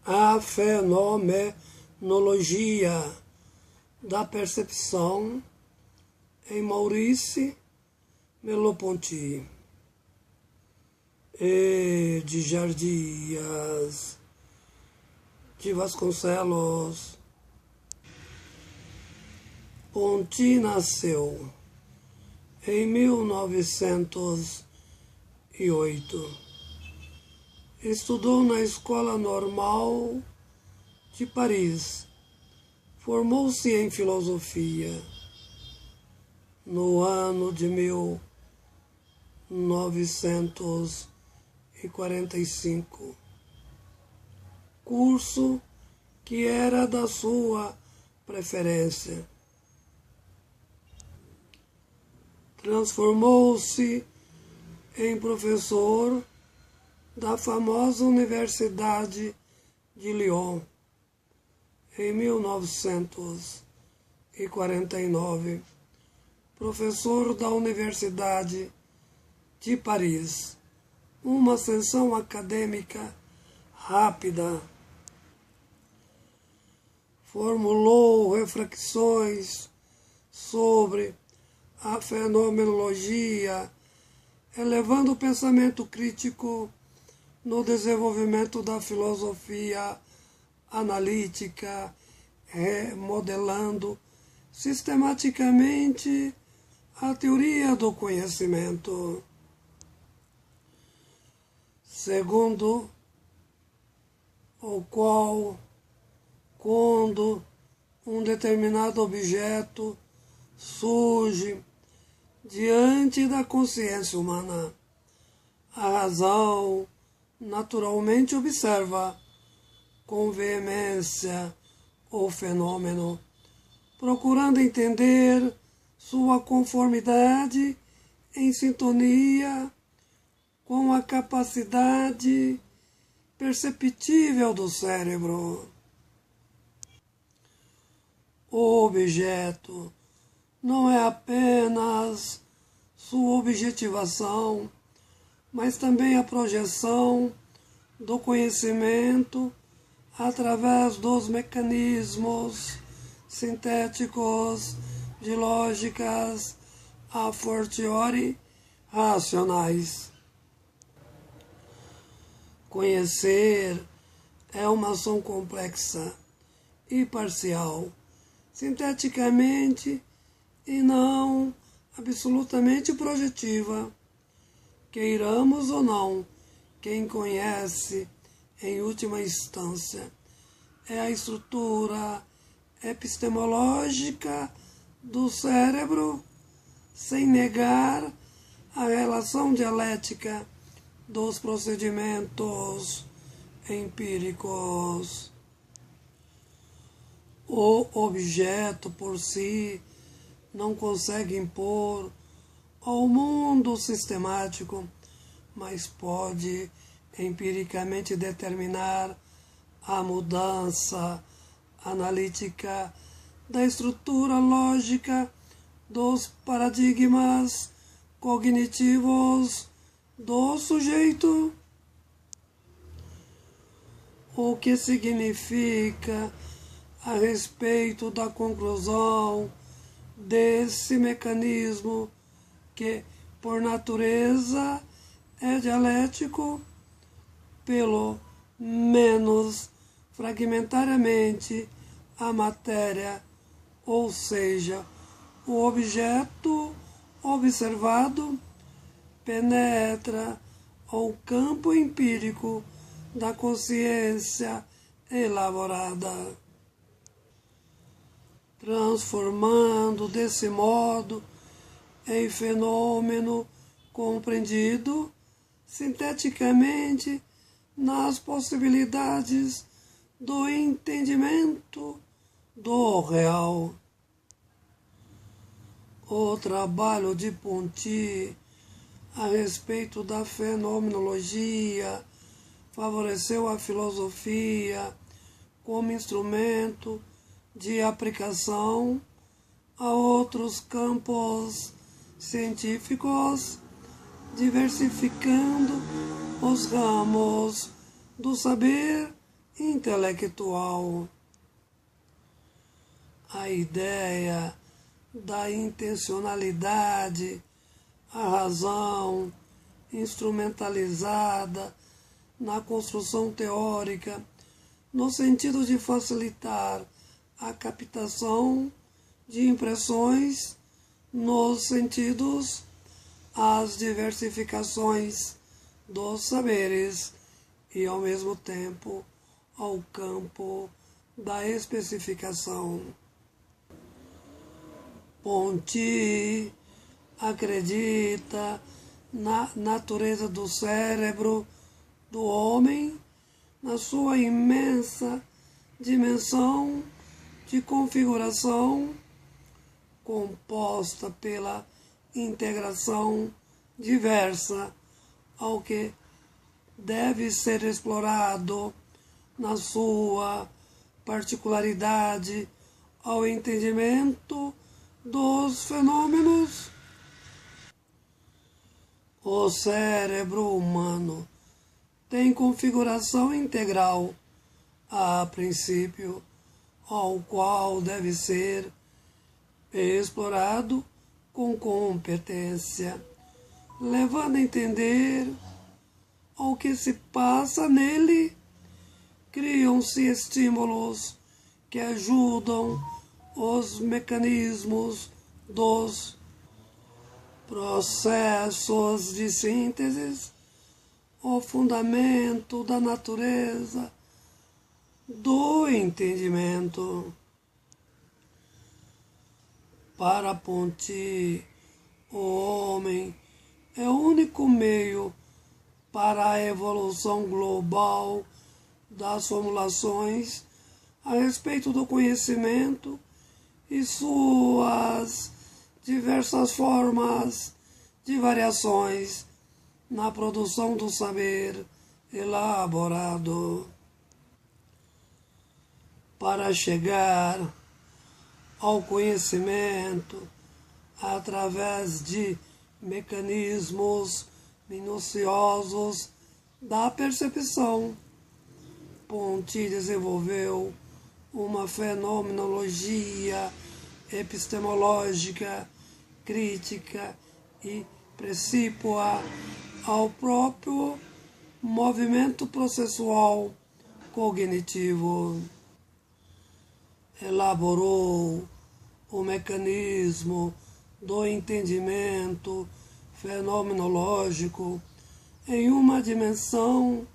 a fenomenologia da percepção em Maurice Merleau-Ponty e de Jardias de Vasconcelos. Ponty nasceu em 1908. Estudou na Escola Normal de Paris. Formou-se em filosofia no ano de 1945, curso que era da sua preferência. Transformou-se em professor da famosa Universidade de Lyon em 1949, professor da Universidade de Paris, uma ascensão acadêmica rápida. Formulou reflexões sobre a fenomenologia, elevando o pensamento crítico no desenvolvimento da filosofia analítica, remodelando sistematicamente a teoria do conhecimento. Segundo o qual, quando um determinado objeto surge diante da consciência humana, a razão naturalmente observa com veemência o fenômeno, procurando entender sua conformidade em sintonia com a capacidade perceptível do cérebro. O objeto não é apenas sua objetivação, mas também a projeção do conhecimento através dos mecanismos sintéticos de lógicas a fortiori racionais. Conhecer é uma ação complexa e parcial, sinteticamente e não absolutamente projetiva. Queiramos ou não, quem conhece, em última instância, é a estrutura epistemológica do cérebro, sem negar a relação dialética dos procedimentos empíricos. O objeto por si não consegue impor ao mundo sistemático, mas pode empiricamente determinar a mudança analítica da estrutura lógica dos paradigmas cognitivos do sujeito, o que significa a respeito da conclusão desse mecanismo que, por natureza, é dialético, pelo menos fragmentariamente, a matéria, ou seja, o objeto observado, penetra o campo empírico da consciência elaborada, transformando desse modo em fenômeno compreendido sinteticamente nas possibilidades do entendimento do real. O trabalho de Ponty a respeito da fenomenologia favoreceu a filosofia como instrumento de aplicação a outros campos científicos, diversificando os ramos do saber intelectual. A ideia da intencionalidade, a razão instrumentalizada na construção teórica, no sentido de facilitar a captação de impressões nos sentidos, as diversificações dos saberes e, ao mesmo tempo, ao campo da especificação. Ponty acredita na natureza do cérebro do homem, na sua imensa dimensão de configuração, composta pela integração diversa, ao que deve ser explorado na sua particularidade ao entendimento dos fenômenos. O cérebro humano tem configuração integral, a princípio, ao qual deve ser explorado com competência, levando a entender o que se passa nele. Criam-se estímulos que ajudam os mecanismos dos processos de síntese, o fundamento da natureza do entendimento. Para Ponty, o homem é o único meio para a evolução global das formulações a respeito do conhecimento e suas diversas formas de variações na produção do saber elaborado. Para chegar ao conhecimento através de mecanismos minuciosos da percepção, Ponty desenvolveu uma fenomenologia epistemológica, crítica e precípua ao próprio movimento processual cognitivo. Elaborou o mecanismo do entendimento fenomenológico em uma dimensão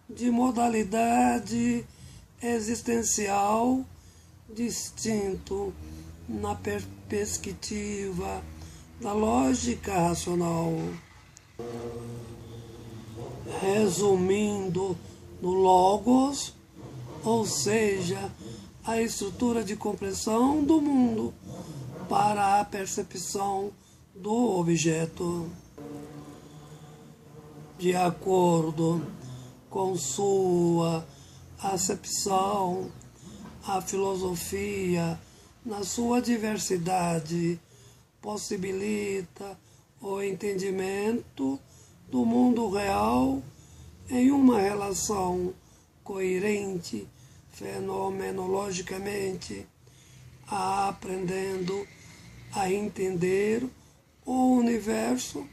de modalidade existencial distinto na perspectiva da lógica racional. Resumindo no logos, ou seja, a estrutura de compreensão do mundo para a percepção do objeto. De acordo com sua acepção, a filosofia, na sua diversidade, possibilita o entendimento do mundo real em uma relação coerente fenomenologicamente, aprendendo a entender o universo,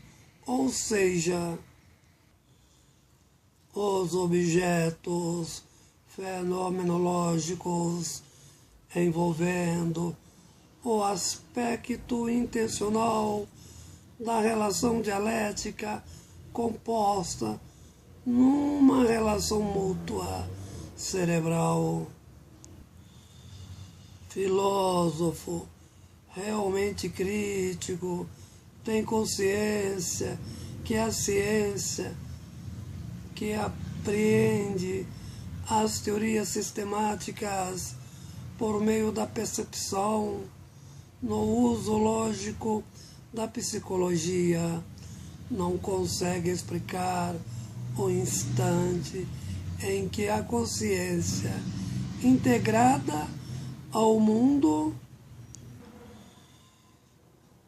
ou seja, os objetos fenomenológicos, envolvendo o aspecto intencional da relação dialética composta numa relação mútua cerebral. Filósofo realmente crítico tem consciência que a ciência que apreende as teorias sistemáticas por meio da percepção no uso lógico da psicologia não consegue explicar o instante em que a consciência integrada ao mundo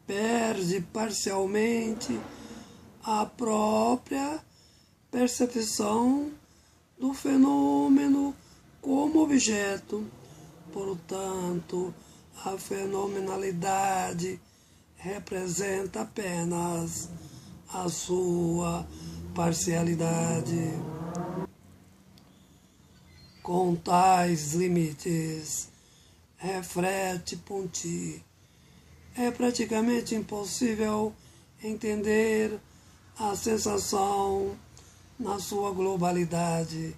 perde parcialmente a própria percepção do fenômeno objeto. Portanto, a fenomenalidade representa apenas a sua parcialidade. Com tais limites, reflete Ponti, é praticamente impossível entender a sensação na sua globalidade,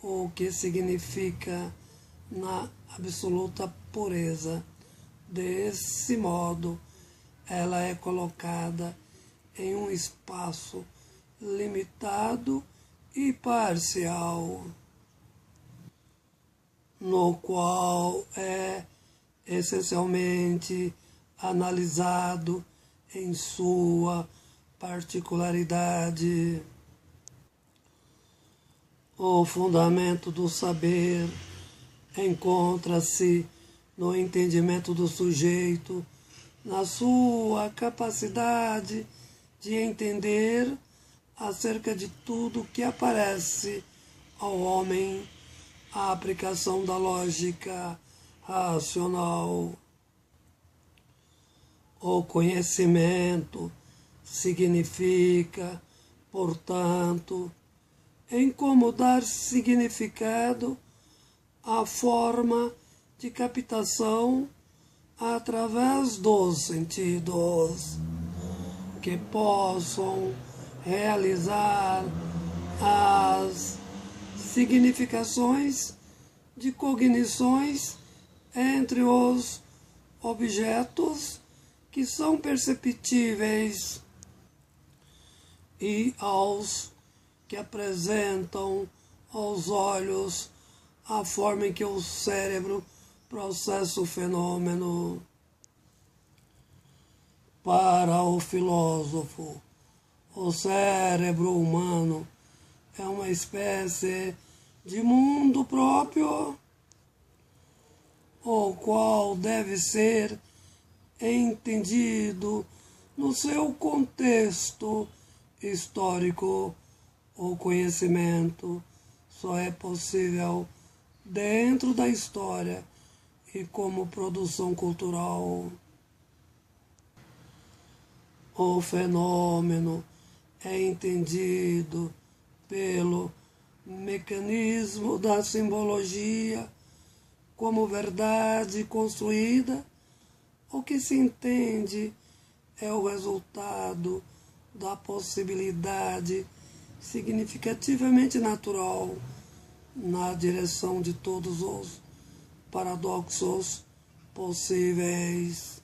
o que significa na absoluta pureza. Desse modo, ela é colocada em um espaço limitado e parcial, no qual é essencialmente analisado em sua particularidade. O fundamento do saber encontra-se no entendimento do sujeito, na sua capacidade de entender acerca de tudo que aparece ao homem a aplicação da lógica racional. O conhecimento significa, portanto, em como dar significado à forma de captação através dos sentidos, que possam realizar as significações de cognições entre os objetos que são perceptíveis e aos que apresentam aos olhos a forma em que o cérebro processa o fenômeno. Para o filósofo, o cérebro humano é uma espécie de mundo próprio, o qual deve ser entendido no seu contexto histórico. O conhecimento só é possível dentro da história e como produção cultural. O fenômeno é entendido pelo mecanismo da simbologia como verdade construída. O que se entende é o resultado da possibilidade significativamente natural na direção de todos os paradoxos possíveis.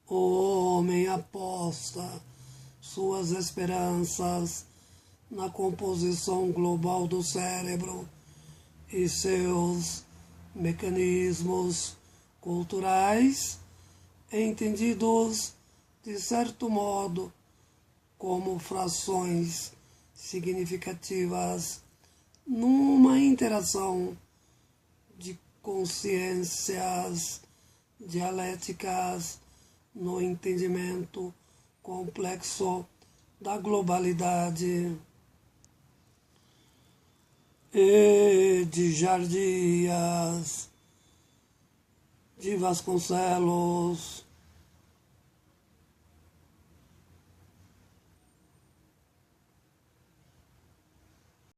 O homem aposta suas esperanças na composição global do cérebro e seus mecanismos culturais, entendidos de certo modo como frações significativas numa interação de consciências dialéticas no entendimento complexo da globalidade. E de Jardias, de Vasconcelos,